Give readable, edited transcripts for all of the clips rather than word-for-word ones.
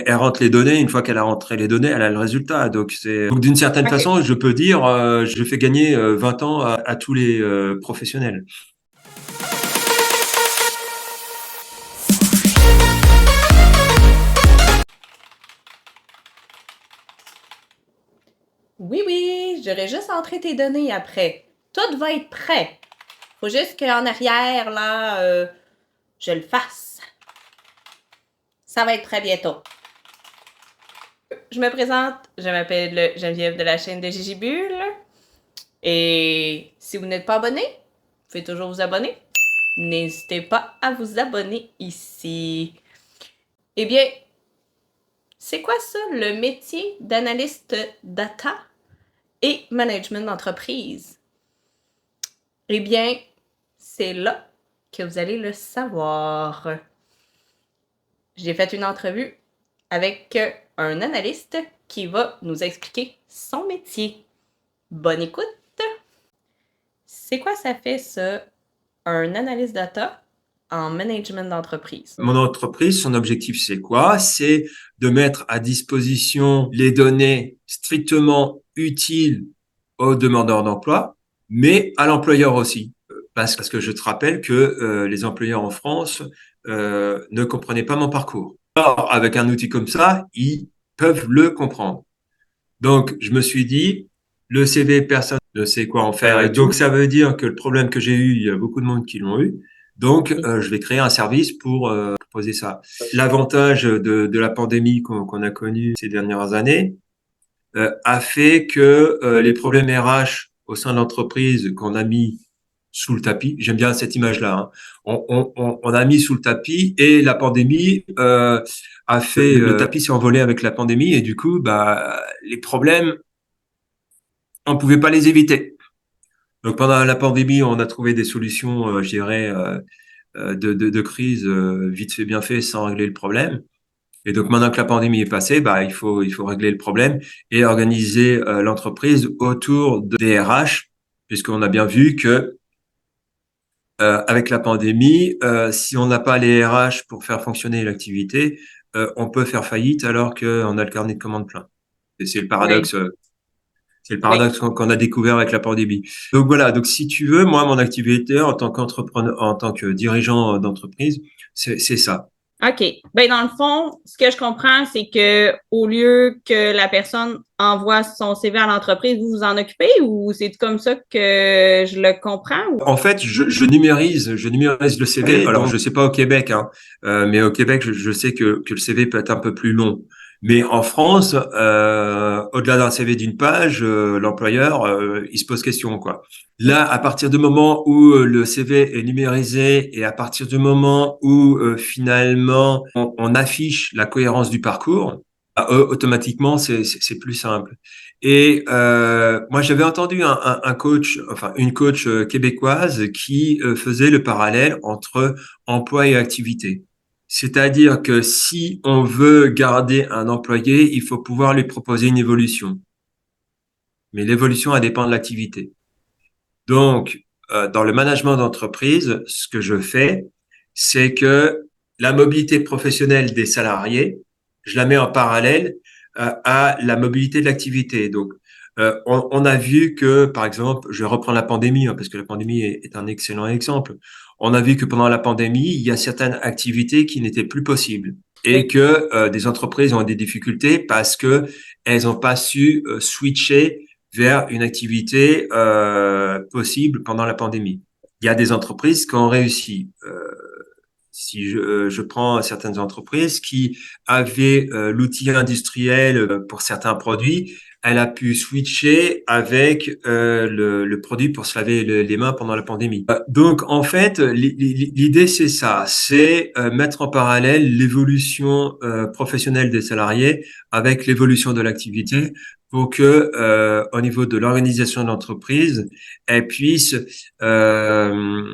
elle rentre les données. Une fois qu'elle a rentré les données, elle a le résultat. Donc d'une certaine OK. façon, je peux dire, je fais gagner 20 ans à tous les professionnels. Oui, oui, j'aurais juste entré tes données après. Tout va être prêt. Faut juste qu'en arrière, là, je le fasse. Ça va être très bientôt. Je me présente, je m'appelle Geneviève de la chaîne de Gigi Bulle. Et si vous n'êtes pas abonné, vous pouvez toujours vous abonner. N'hésitez pas à vous abonner ici. Eh bien, c'est quoi ça, le métier d'analyste data et management d'entreprise? Eh bien, c'est là que vous allez le savoir. J'ai fait une entrevue avec un analyste qui va nous expliquer son métier. Bonne écoute! C'est quoi ça fait ça, un analyste data en management d'entreprise? Mon entreprise, son objectif, c'est quoi? C'est de mettre à disposition les données strictement utiles aux demandeurs d'emploi, mais à l'employeur aussi. Parce que je te rappelle que les employeurs en France ne comprenaient pas mon parcours. Alors, avec un outil comme ça, ils peuvent le comprendre. Donc, je me suis dit, le CV, personne ne sait quoi en faire. Et donc, ça veut dire que le problème que j'ai eu, il y a beaucoup de monde qui l'ont eu. Donc, je vais créer un service pour proposer ça. L'avantage de la pandémie qu'on a connue ces dernières années a fait que les problèmes RH au sein de l'entreprise qu'on a mis sous le tapis, j'aime bien cette image-là, hein, on a mis sous le tapis et la pandémie a fait le tapis s'est envolé avec la pandémie et du coup, bah, les problèmes, on pouvait pas les éviter. Donc pendant la pandémie, on a trouvé des solutions, je dirais, de crise vite fait, bien fait, sans régler le problème. Et donc maintenant que la pandémie est passée, bah il faut régler le problème et organiser l'entreprise autour des RH, puisqu'on a bien vu que avec la pandémie, si on n'a pas les RH pour faire fonctionner l'activité, on peut faire faillite alors qu'on a le carnet de commandes plein. Et c'est le Oui. paradoxe. C'est le Oui. paradoxe qu'on a découvert avec la pandémie. Donc voilà. Donc si tu veux, moi, mon activité en tant qu'entrepreneur, en tant que dirigeant d'entreprise, c'est ça. OK. Ben, dans le fond, ce que je comprends, c'est que au lieu que la personne envoie son CV à l'entreprise, vous vous en occupez ou c'est comme ça que je le comprends? Ou... En fait, je numérise le CV. Alors, je sais pas au Québec, hein, mais au Québec, je sais que le CV peut être un peu plus long. Mais en France, au-delà d'un CV d'une page, l'employeur, il se pose question, quoi. Là, à partir du moment où le CV est numérisé et à partir du moment où finalement on affiche la cohérence du parcours, automatiquement, c'est plus simple. Et moi, j'avais entendu un coach, enfin une coach québécoise qui faisait le parallèle entre emploi et activité. C'est-à-dire que si on veut garder un employé, il faut pouvoir lui proposer une évolution. Mais l'évolution, elle dépend de l'activité. Donc, dans le management d'entreprise, ce que je fais, c'est que la mobilité professionnelle des salariés, je la mets en parallèle à la mobilité de l'activité. Donc, on a vu que, par exemple, je reprends la pandémie, hein, parce que la pandémie est un excellent exemple. On a vu que pendant la pandémie, il y a certaines activités qui n'étaient plus possibles et Oui. que des entreprises ont des difficultés parce que elles n'ont pas su switcher vers une activité possible pendant la pandémie. Il y a des entreprises qui ont réussi. Si je prends certaines entreprises qui avaient l'outil industriel pour certains produits, elle a pu switcher avec le produit pour se laver les mains pendant la pandémie. Donc en fait, l'idée c'est ça, c'est mettre en parallèle l'évolution professionnelle des salariés avec l'évolution de l'activité pour que au niveau de l'organisation de l'entreprise, elle puisse euh,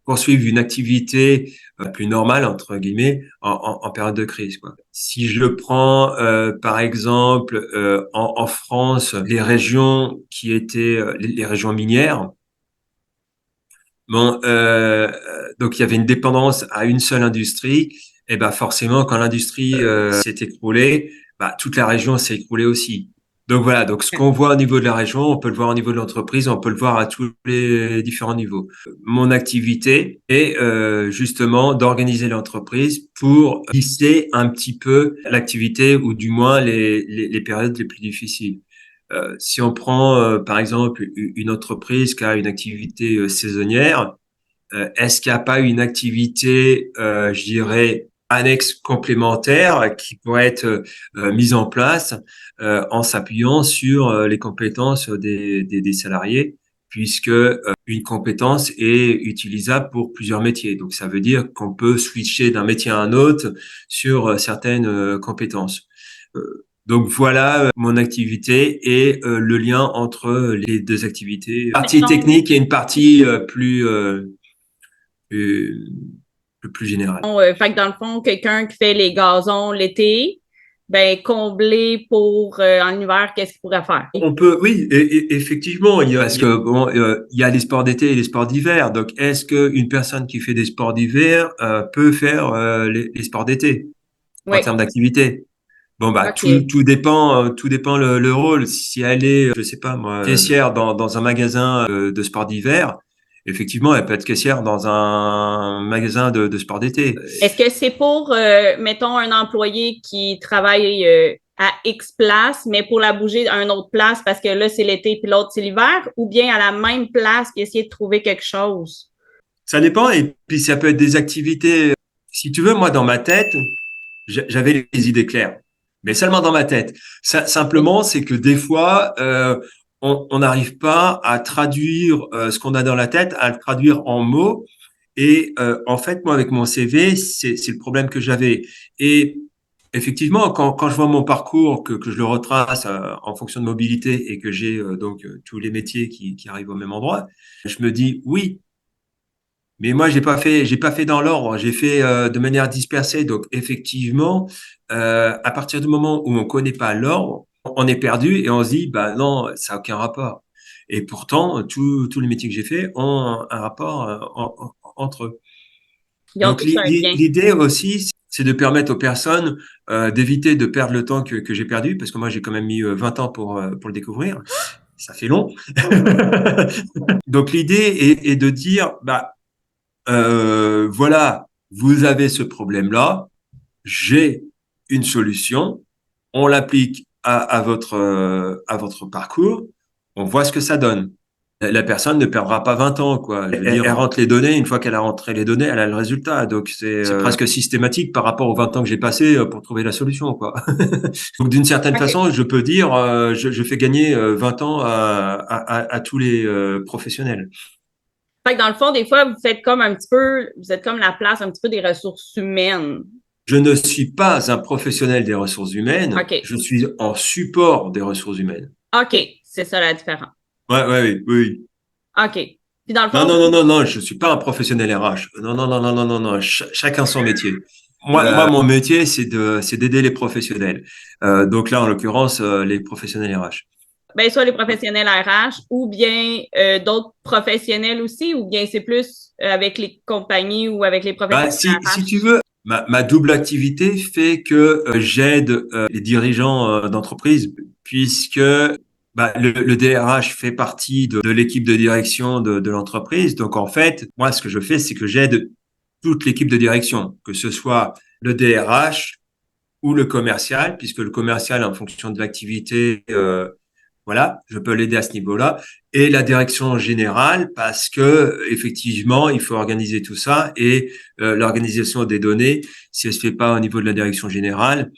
poursuivre une activité plus normale entre guillemets en période de crise, quoi. Si je prends par exemple en France les régions qui étaient les régions minières, bon donc il y avait une dépendance à une seule industrie et ben forcément, quand l'industrie s'est écroulée, bah, toute la région s'est écroulée aussi. Donc voilà, donc ce qu'on voit au niveau de la région, on peut le voir au niveau de l'entreprise, on peut le voir à tous les différents niveaux. Mon activité est justement d'organiser l'entreprise pour lisser un petit peu l'activité ou du moins les périodes les plus difficiles. Si on prend par exemple une entreprise qui a une activité saisonnière, est-ce qu'il n'y a pas une activité, je dirais, annexe complémentaire qui pourrait être mise en place en s'appuyant sur les compétences des salariés, puisque une compétence est utilisable pour plusieurs métiers. Donc, ça veut dire qu'on peut switcher d'un métier à un autre sur certaines compétences. Donc voilà mon activité et le lien entre les deux activités. Une partie technique et une partie plus, plus général. Fait que dans le fond, quelqu'un qui fait les gazons l'été, ben combler pour en hiver, qu'est-ce qu'il pourrait faire? On peut, oui, effectivement, parce que bon, il y a les sports d'été et les sports d'hiver. Donc, est-ce que une personne qui fait des sports d'hiver peut faire les sports d'été en Oui, termes d'activité? Bon, bah OK. tout dépend le rôle. Si elle est, je sais pas moi, caissière dans un magasin de sport d'hiver, effectivement, elle peut être caissière dans un magasin de sport d'été. Est-ce que c'est pour, mettons, un employé qui travaille à X place, mais pour la bouger à une autre place parce que là, c'est l'été puis l'autre, c'est l'hiver, ou bien à la même place puis essayer de trouver quelque chose? Ça dépend. Et puis, ça peut être des activités. Si tu veux, moi, dans ma tête, j'avais les idées claires, mais seulement dans ma tête. Simplement, c'est que des fois, on n'arrive pas à traduire ce qu'on a dans la tête, à le traduire en mots. Et en fait, moi, avec mon CV, c'est le problème que j'avais. Et effectivement, quand je vois mon parcours, que je le retrace en fonction de mobilité et que j'ai donc tous les métiers qui arrivent au même endroit, je me dis oui. Mais moi, j'ai pas fait dans l'ordre. J'ai fait de manière dispersée. Donc, effectivement, à partir du moment où on connaît pas l'ordre, on est perdu et on se dit, bah non, ça a aucun rapport. Et pourtant, tous les métiers que j'ai fait ont un rapport entre eux. Ils ont Donc, tous un lien. l'idée aussi, c'est de permettre aux personnes d'éviter de perdre le temps que j'ai perdu, parce que moi, j'ai quand même mis 20 ans pour le découvrir. Ça fait long. Donc, l'idée est de dire, bah voilà, vous avez ce problème-là, j'ai une solution, on l'applique à votre parcours, on voit ce que ça donne. La personne ne perdra pas 20 ans, quoi. Je veux dire, elle rentre les données, une fois qu'elle a rentré les données, elle a le résultat. Donc, c'est presque systématique par rapport aux 20 ans que j'ai passé pour trouver la solution, quoi. Donc, d'une certaine OK. façon, je peux dire, je fais gagner 20 ans à tous les professionnels. Fait que dans le fond, des fois, vous faites comme un petit peu, vous êtes comme la place un petit peu des ressources humaines. Je ne suis pas un professionnel des ressources humaines, OK. je suis en support des ressources humaines. OK. C'est ça la différence. Oui, oui. OK. Puis dans le Non, fond, non, non, non, non, je suis pas un professionnel RH. Non, non, non, non, non, non, non, chacun son métier. Moi, mon métier, c'est d'aider les professionnels. Donc là, en l'occurrence, les professionnels RH. ben, soit les professionnels RH ou bien d'autres professionnels aussi, ou bien c'est plus avec les compagnies ou avec les Bah, professionnels si tu RH. veux, ma double activité fait que j'aide les dirigeants d'entreprise, puisque bah, le DRH fait partie de l'équipe de direction de l'entreprise. Donc en fait, moi, ce que je fais, c'est que j'aide toute l'équipe de direction, que ce soit le DRH ou le commercial, puisque le commercial, en fonction de l'activité, voilà, je peux l'aider à ce niveau-là. Et la direction générale, parce que effectivement, il faut organiser tout ça et l'organisation des données, si elle se fait pas au niveau de la direction générale,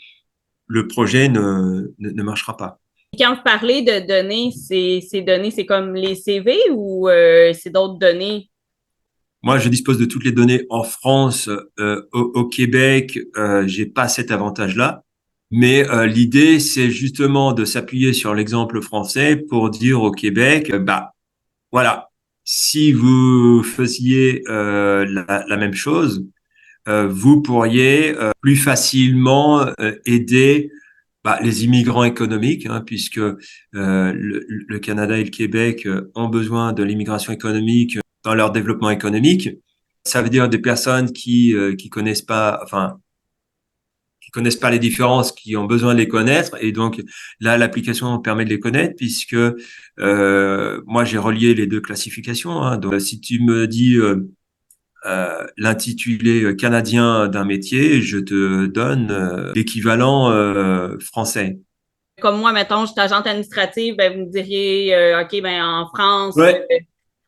le projet ne marchera pas. Quand vous parlez de données, ces données, c'est comme les CV ou c'est d'autres données? Moi, je dispose de toutes les données en France, au Québec, j'ai pas cet avantage-là. Mais l'idée, c'est justement de s'appuyer sur l'exemple français pour dire au Québec, bah voilà, si vous faisiez la même chose, vous pourriez plus facilement aider bah, les immigrants économiques, hein, puisque le Canada et le Québec ont besoin de l'immigration économique dans leur développement économique. Ça veut dire des personnes qui connaissent pas, enfin connaissent pas les différences, qui ont besoin de les connaître. Et donc là, l'application permet de les connaître puisque moi j'ai relié les deux classifications. Hein. Donc si tu me dis l'intitulé canadien d'un métier, je te donne l'équivalent français. Comme moi, mettons, je suis agente administrative, ben, vous me diriez, OK, ben, en France, Ouais.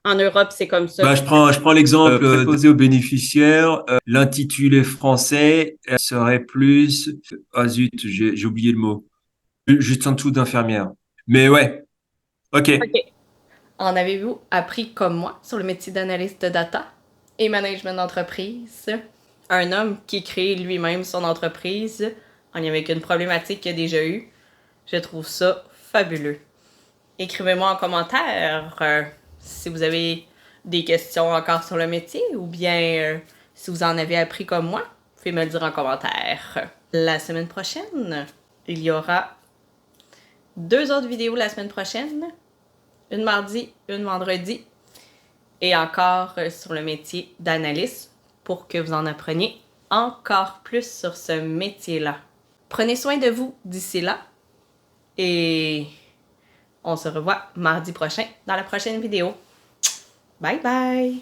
en Europe, c'est comme ça. Bah, je prends l'exemple préposé aux bénéficiaires. L'intitulé français serait plus, ah zut, j'ai oublié le mot. Juste en dessous d'infirmière. Mais ouais, ok. OK. En avez-vous appris comme moi sur le métier d'analyste de data et management d'entreprise? Un homme qui crée lui-même son entreprise en lien avec une problématique qu'il a déjà eue. Je trouve ça fabuleux. Écrivez-moi en commentaire si vous avez des questions encore sur le métier ou bien si vous en avez appris comme moi. Vous pouvez me le dire en commentaire. La semaine prochaine, il y aura 2 autres vidéos la semaine prochaine. Une mardi, une vendredi. Et encore sur le métier d'analyste pour que vous en appreniez encore plus sur ce métier-là. Prenez soin de vous d'ici là. Et on se revoit mardi prochain dans la prochaine vidéo. Bye bye!